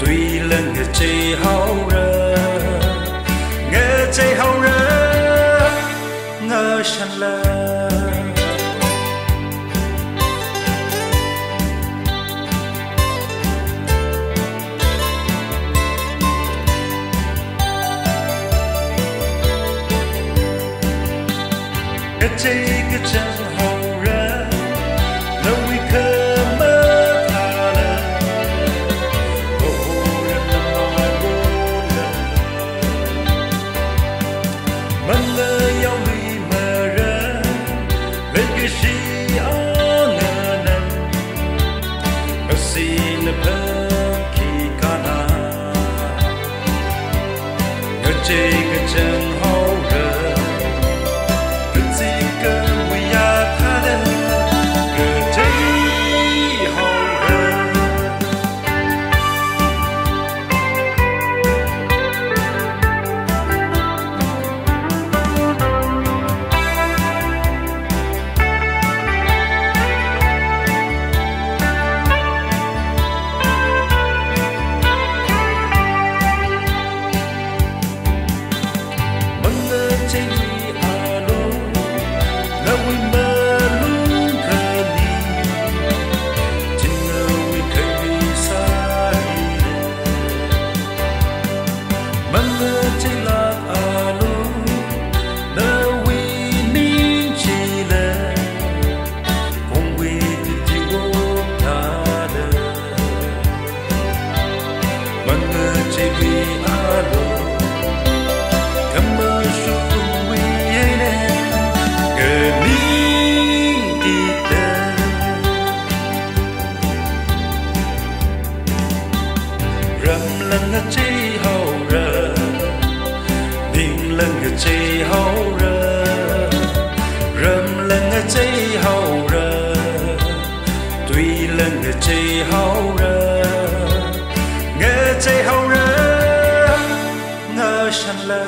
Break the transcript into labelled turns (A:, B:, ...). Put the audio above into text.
A: tuy lần người chơi hậu rơ nghe chơi hậu rơ ngơ săn lơ chơi cái chân hậu ra lâu nguy cơ mất thà lờ ô ra nằm nói vô lờ mân lơ nhau vì mờ ra lên cái gì ở ngờ nằm nó xin hơn khi ca na ngờ chơi cái chân hậu ra chơi hậu rơ điên lần người chơi hậu rơ rầm lần người chơi hậu rơ tuy lần người chơi hậu rơ nghe chơi hậu rơ ngơ săn lơ